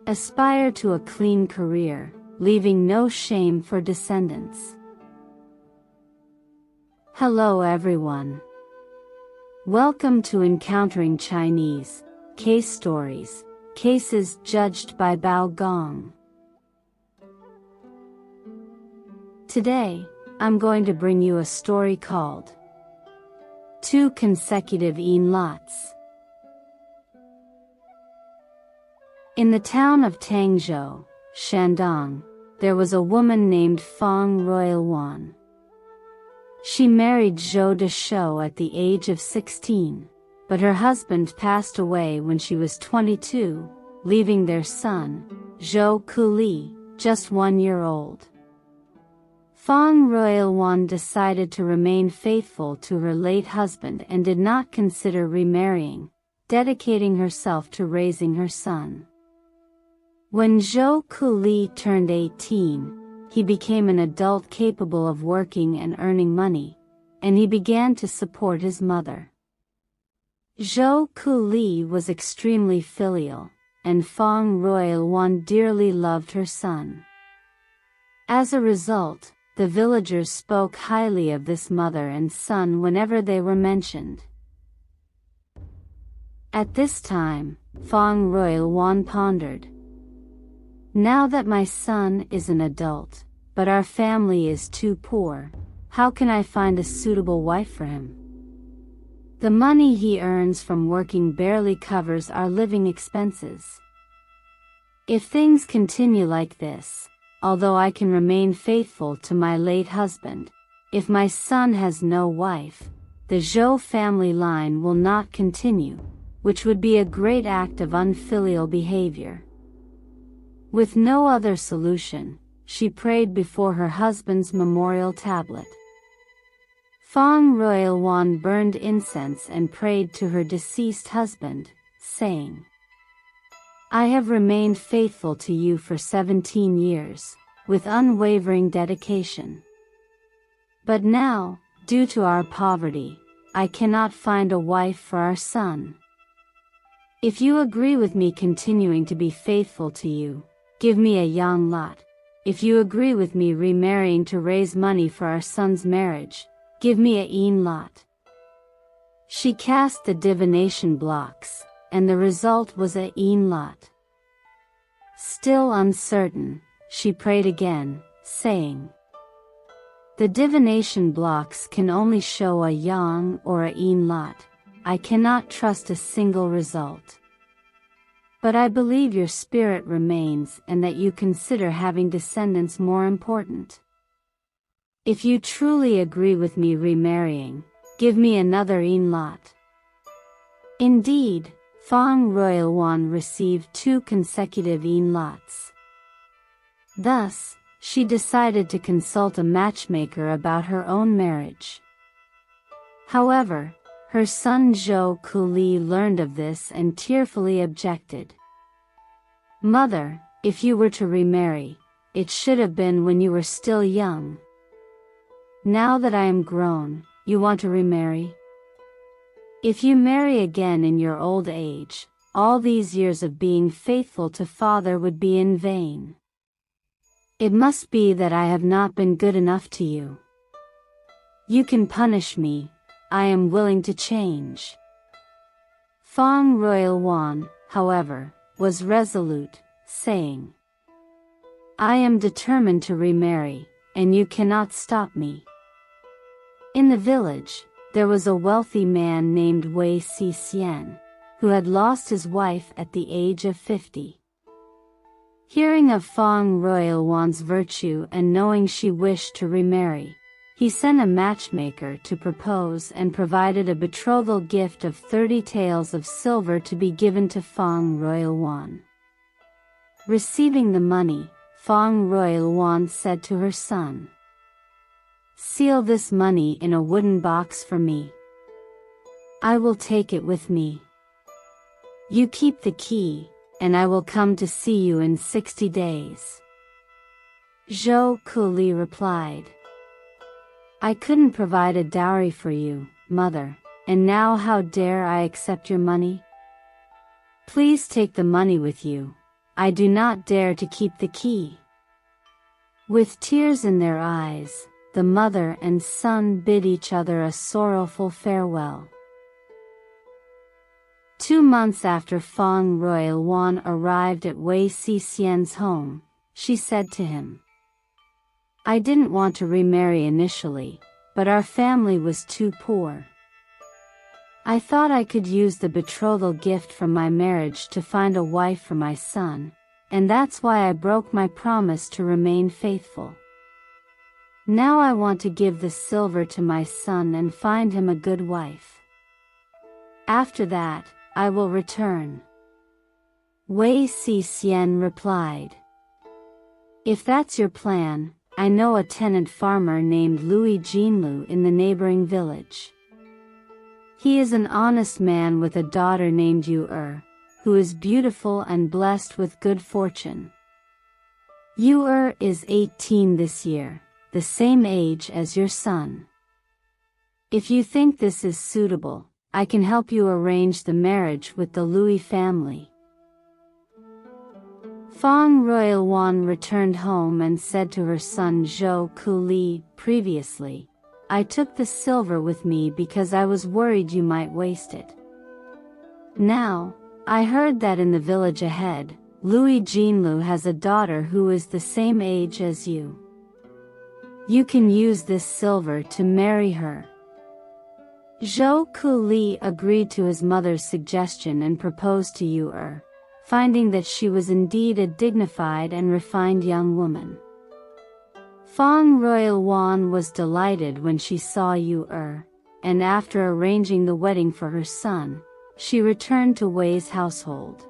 Aspire to a clean career, leaving no shame for descendants. Hello everyone. Welcome to Encountering Chinese Case Stories, Cases Judged by Bao Gong. Today, I'm going to bring you a story called 2 Consecutive Yin Lots. In the town of Tangzhou, Shandong, there was a woman named Feng Royalwan. She married Zhou de Shou at the age of 16, but her husband passed away when she was 22, leaving their son, Zhou Kuli, just 1 year old. Feng Royalwan decided to remain faithful to her late husband and did not consider remarrying, dedicating herself to raising her son. When Zhou Kuli turned 18, he became an adult capable of working and earning money, and he began to support his mother. Zhou Kuli was extremely filial, and Feng Royalwan dearly loved her son. As a result, the villagers spoke highly of this mother and son whenever they were mentioned. At this time, Feng Royalwan pondered. Now that my son is an adult, but our family is too poor, how can I find a suitable wife for him? The money he earns from working barely covers our living expenses. If things continue like this, although I can remain faithful to my late husband, if my son has no wife, the Zhou family line will not continue, which would be a great act of unfilial behavior. With no other solution, she prayed before her husband's memorial tablet. Feng Royalwan burned incense and prayed to her deceased husband, saying, I have remained faithful to you for 17 years, with unwavering dedication. But now, due to our poverty, I cannot find a wife for our son. If you agree with me continuing to be faithful to you, give me a yang lot. If you agree with me remarrying to raise money for our son's marriage, give me a yin lot. She cast the divination blocks, and the result was a yin lot. Still uncertain, she prayed again, saying, The divination blocks can only show a yang or a yin lot. I cannot trust a single result. But I believe your spirit remains and that you consider having descendants more important. If you truly agree with me remarrying, give me another yin lot. Indeed, Feng Royalwan received 2 consecutive yin lots. Thus, she decided to consult a matchmaker about her own marriage. However, her son Zhou Kuli learned of this and tearfully objected. Mother, if you were to remarry, it should have been when you were still young. Now that I am grown, you want to remarry? If you marry again in your old age, all these years of being faithful to father would be in vain. It must be that I have not been good enough to you. You can punish me, I am willing to change. Feng Royalwan, however, was resolute, saying, I am determined to remarry, and you cannot stop me. In the village, there was a wealthy man named Wei Xixian, who had lost his wife at the age of 50. Hearing of Feng Royalwan's virtue and knowing she wished to remarry, he sent a matchmaker to propose and provided a betrothal gift of 30 taels of silver to be given to Feng Royalwan. Receiving the money, Feng Royalwan said to her son, Seal this money in a wooden box for me. I will take it with me. You keep the key, and I will come to see you in 60 days. Zhou Kuli replied, I couldn't provide a dowry for you, mother, and now how dare I accept your money? Please take the money with you. I do not dare to keep the key." With tears in their eyes, the mother and son bid each other a sorrowful farewell. 2 months after Fong Ruiluan arrived at Wei Xixian's home, she said to him, "I didn't want to remarry initially, but our family was too poor. I thought I could use the betrothal gift from my marriage to find a wife for my son, and that's why I broke my promise to remain faithful. Now I want to give the silver to my son and find him a good wife. After that, I will return." Wei Xixian replied, "If that's your plan, I know a tenant farmer named Louis Jinlu in the neighboring village. He is an honest man with a daughter named Yu, who is beautiful and blessed with good fortune. Yu is 18 this year, the same age as your son. If you think this is suitable, I can help you arrange the marriage with the Louis family." Fong Ruiluan returned home and said to her son Zhou Kuli, "Previously, I took the silver with me because I was worried you might waste it. Now, I heard that in the village ahead, Louis Jinlu has a daughter who is the same age as you. You can use this silver to marry her." Zhou Kuli agreed to his mother's suggestion and proposed to Yu, finding that she was indeed a dignified and refined young woman. Fong Ruiluan was delighted when she saw Yu, and after arranging the wedding for her son, she returned to Wei's household.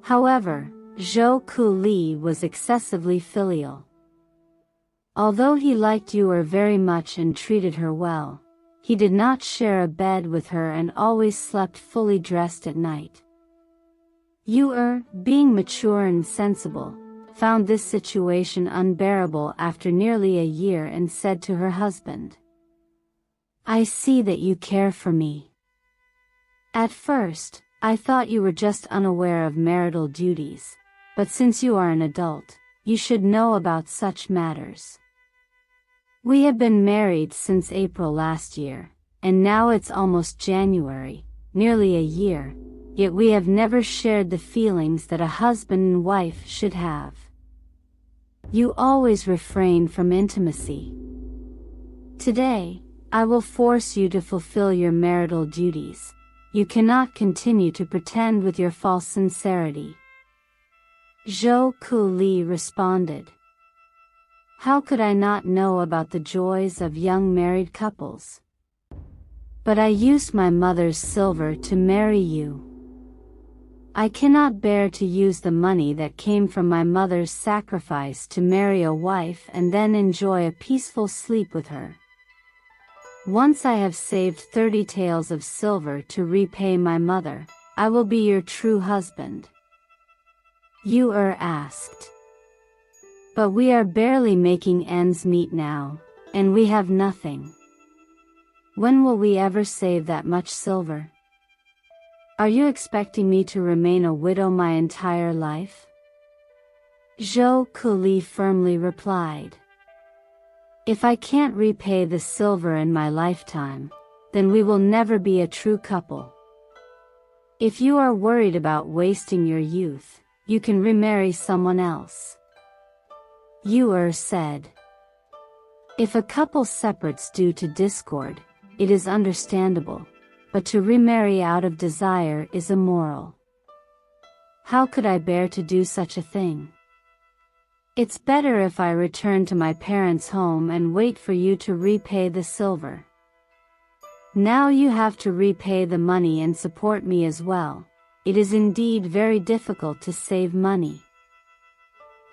However, Zhou Kuli was excessively filial. Although he liked Yu very much and treated her well, he did not share a bed with her and always slept fully dressed at night. Yu, being mature and sensible, found this situation unbearable after nearly a year and said to her husband, "I see that you care for me. At first, I thought you were just unaware of marital duties, but since you are an adult, you should know about such matters. We have been married since April last year, and now it's almost January, nearly a year, yet we have never shared the feelings that a husband and wife should have. You always refrain from intimacy. Today, I will force you to fulfill your marital duties. You cannot continue to pretend with your false sincerity." Zhou Kuli responded, "How could I not know about the joys of young married couples? But I used my mother's silver to marry you. I cannot bear to use the money that came from my mother's sacrifice to marry a wife and then enjoy a peaceful sleep with her. Once I have saved 30 taels of silver to repay my mother, I will be your true husband." Yu asked, "But we are barely making ends meet now, and we have nothing. When will we ever save that much silver? Are you expecting me to remain a widow my entire life?" Zhou Kuli firmly replied, "If I can't repay the silver in my lifetime, then we will never be a true couple. If you are worried about wasting your youth, you can remarry someone else." Yu said, "If a couple separates due to discord, it is understandable, but to remarry out of desire is immoral. How could I bear to do such a thing? It's better if I return to my parents' home and wait for you to repay the silver. Now you have to repay the money and support me as well. It is indeed very difficult to save money."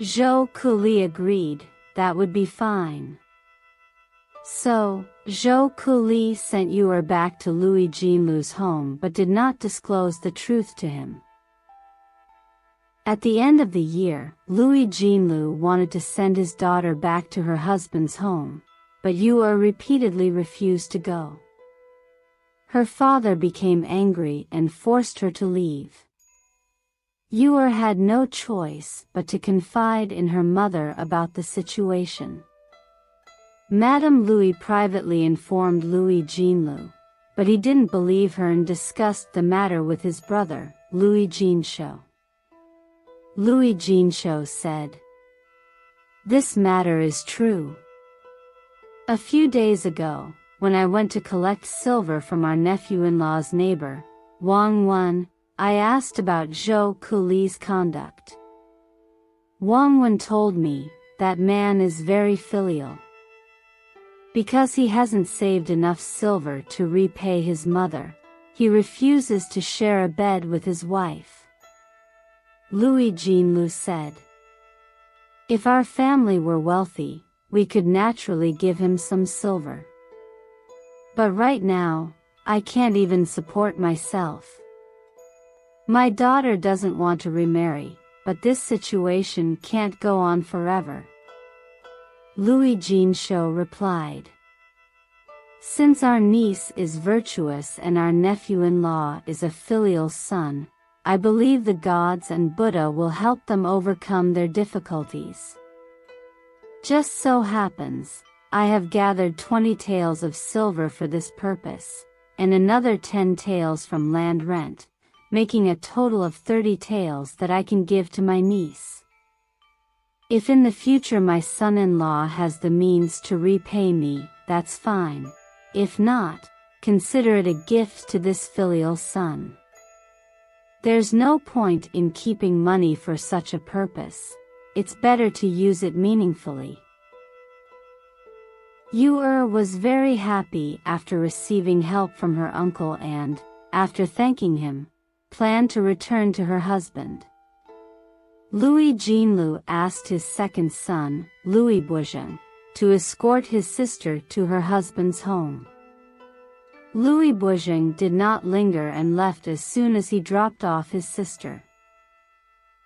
Zhou Kuli agreed, that would be fine. So, Zhou Kuli sent Yu back to Louis Jinlu's home but did not disclose the truth to him. At the end of the year, Louis Jinlu wanted to send his daughter back to her husband's home, but Yu repeatedly refused to go. Her father became angry and forced her to leave. Yu had no choice but to confide in her mother about the situation. Madame Louis privately informed Louis Jinlu, but he didn't believe her and discussed the matter with his brother, Louis Jinsho. Louis Jinsho said, "This matter is true. A few days ago, when I went to collect silver from our nephew-in-law's neighbor, Wang Wen, I asked about Zhou Kuli's conduct. Wang Wen told me, that man is very filial. Because he hasn't saved enough silver to repay his mother, he refuses to share a bed with his wife." Louis Jinlu said, "If our family were wealthy, we could naturally give him some silver. But right now, I can't even support myself. My daughter doesn't want to remarry, but this situation can't go on forever." Louis Jinsho replied, "Since our niece is virtuous and our nephew-in-law is a filial son, I believe the gods and Buddha will help them overcome their difficulties. Just so happens, I have gathered 20 taels of silver for this purpose, and another 10 taels from land rent, making a total of 30 taels that I can give to my niece. If in the future my son-in-law has the means to repay me, that's fine. If not, consider it a gift to this filial son. There's no point in keeping money for such a purpose. It's better to use it meaningfully." Yu was very happy after receiving help from her uncle and, after thanking him, planned to return to her husband. Louis Jinlu asked his second son, Louis Buzheng, to escort his sister to her husband's home. Louis Buzheng did not linger and left as soon as he dropped off his sister.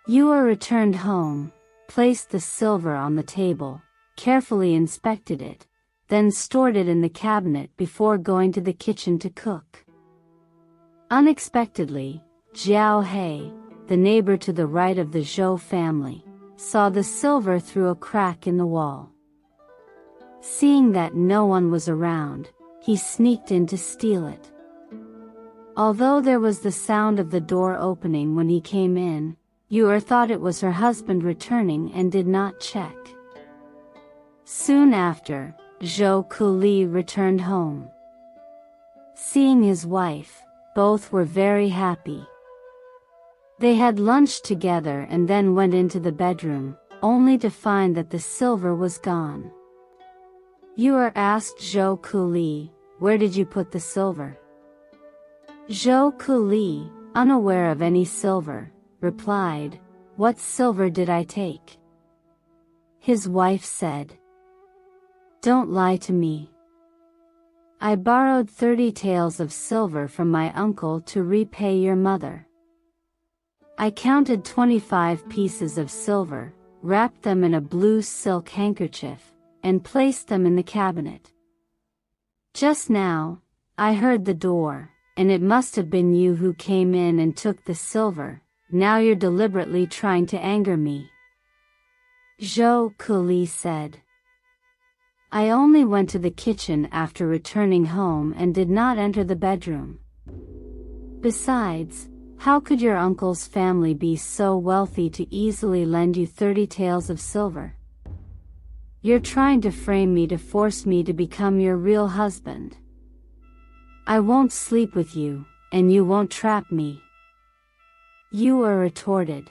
Yu returned home, placed the silver on the table, carefully inspected it, then stored it in the cabinet before going to the kitchen to cook. Unexpectedly, Jiao He, the neighbor to the right of the Zhou family, saw the silver through a crack in the wall. Seeing that no one was around, he sneaked in to steal it. Although there was the sound of the door opening when he came in, Yu thought it was her husband returning and did not check. Soon after, Zhou Kuli returned home. Seeing his wife, both were very happy. They had lunch together and then went into the bedroom, only to find that the silver was gone. Yu asked Zhou Kuli, "Where did you put the silver?" Zhou Kuli, unaware of any silver, replied, "What silver did I take?" His wife said, "Don't lie to me. I borrowed 30 taels of silver from my uncle to repay your mother. I counted 25 pieces of silver, wrapped them in a blue silk handkerchief, and placed them in the cabinet. Just now, I heard the door, and it must have been you who came in and took the silver. Now you're deliberately trying to anger me." Zhou Kuli said, "I only went to the kitchen after returning home and did not enter the bedroom. Besides, how could your uncle's family be so wealthy to easily lend you 30 taels of silver? You're trying to frame me to force me to become your real husband. I won't sleep with you, and you won't trap me." Yu retorted,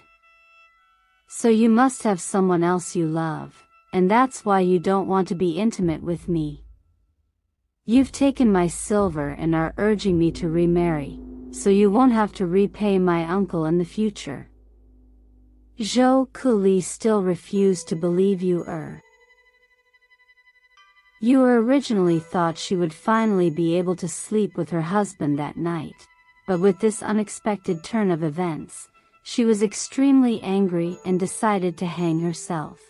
"So you must have someone else you love, and that's why you don't want to be intimate with me. You've taken my silver and are urging me to remarry, so you won't have to repay my uncle in the future." Zhou Kuli still refused to believe Yu. Yu originally thought she would finally be able to sleep with her husband that night, but with this unexpected turn of events, she was extremely angry and decided to hang herself.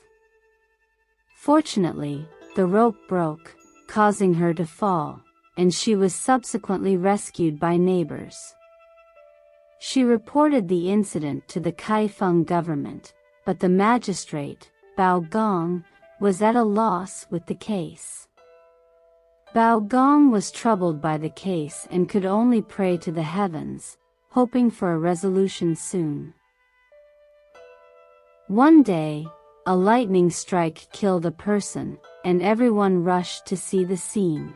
Fortunately, the rope broke, causing her to fall, and she was subsequently rescued by neighbors. She reported the incident to the Kaifeng government, but the magistrate, Bao Gong, was at a loss with the case. Bao Gong was troubled by the case and could only pray to the heavens, hoping for a resolution soon. One day, a lightning strike killed a person, and everyone rushed to see the scene.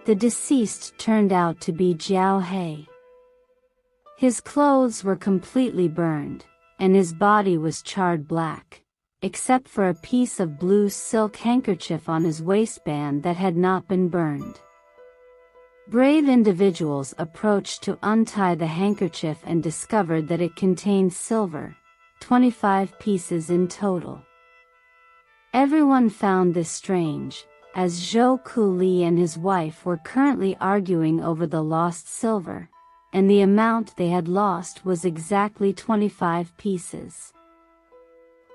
The deceased turned out to be Jiao He. His clothes were completely burned, and his body was charred black, except for a piece of blue silk handkerchief on his waistband that had not been burned. Brave individuals approached to untie the handkerchief and discovered that it contained silver, 25 pieces in total. Everyone found this strange, as Zhou Kuli and his wife were currently arguing over the lost silver, and the amount they had lost was exactly 25 pieces.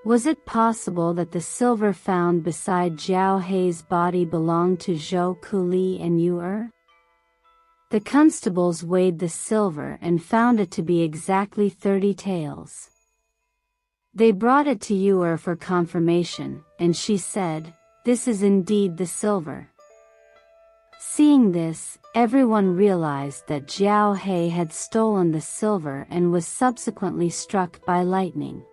Was it possible that the silver found beside Jiao He's body belonged to Zhou Kuli and Yu'er? The constables weighed the silver and found it to be exactly 30 taels. They brought it to Yu'er for confirmation, and she said, "This is indeed the silver." Seeing this, everyone realized that Jiao He had stolen the silver and was subsequently struck by lightning.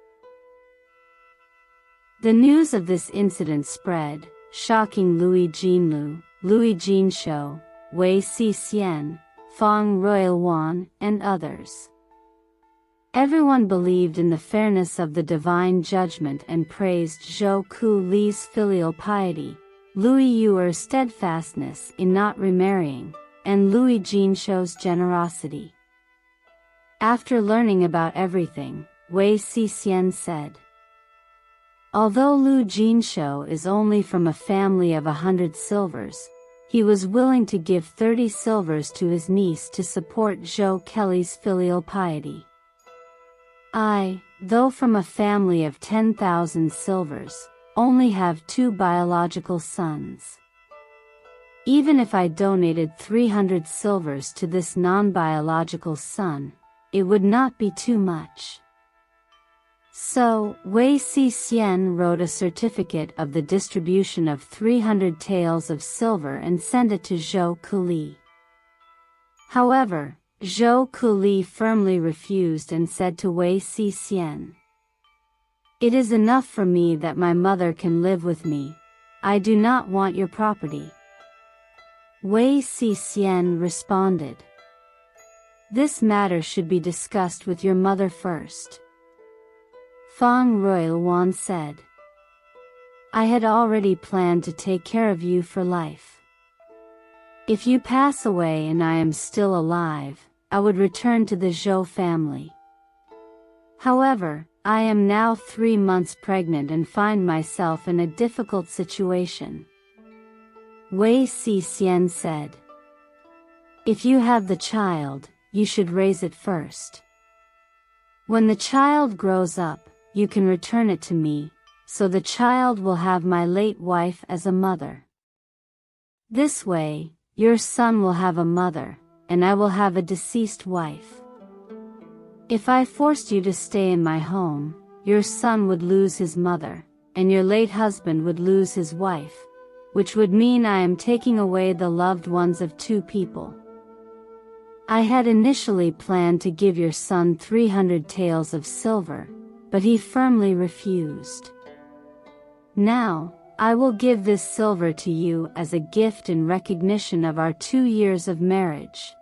The news of this incident spread, shocking Lui Jinlu, Lui Jinshou, Wei Sixian, Feng Ruiluan, and others. Everyone believed in the fairness of the divine judgment and praised Zhou Kuli's filial piety, Lui Yu'er's steadfastness in not remarrying, and Lui Jinshou's generosity. After learning about everything, Wei Sixian said, "Although Lu Jinshou is only from a family of 100 silvers, he was willing to give 30 silvers to his niece to support Zhou Kelly's filial piety. I, though from a family of 10,000 silvers, only have 2 biological sons. Even if I donated 300 silvers to this non-biological son, it would not be too much." So, Wei Sixian wrote a certificate of the distribution of 300 taels of silver and sent it to Zhou Kuli. However, Zhou Kuli firmly refused and said to Wei Sixian, "It is enough for me that my mother can live with me. I do not want your property." Wei Sixian responded, "This matter should be discussed with your mother first." Feng Ruiluan said, "I had already planned to take care of you for life. If you pass away and I am still alive, I would return to the Zhou family. However, I am now 3 months pregnant and find myself in a difficult situation." Wei Sixian said, "If you have the child, you should raise it first. When the child grows up, you can return it to me, so the child will have my late wife as a mother. This way, your son will have a mother, and I will have a deceased wife. If I forced you to stay in my home, your son would lose his mother, and your late husband would lose his wife, which would mean I am taking away the loved ones of 2 people. I had initially planned to give your son 300 taels of silver, but he firmly refused. Now, I will give this silver to you as a gift in recognition of our 2 years of marriage."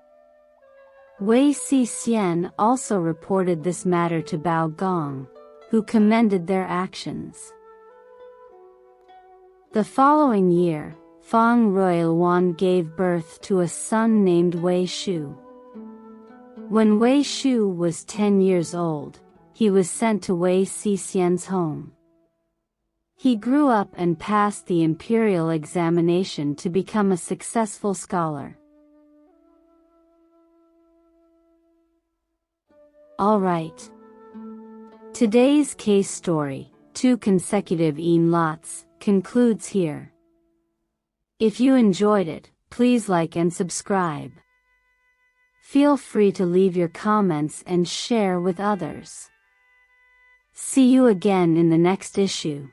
Wei Sixian also reported this matter to Bao Gong, who commended their actions. The following year, Feng Ruiluan gave birth to a son named Wei Shu. When Wei Shu was 10 years old, he was sent to Wei Sixian's home. He grew up and passed the imperial examination to become a successful scholar. Alright. Today's case story, 2 consecutive Yin lots, concludes here. If you enjoyed it, please like and subscribe. Feel free to leave your comments and share with others. See you again in the next issue.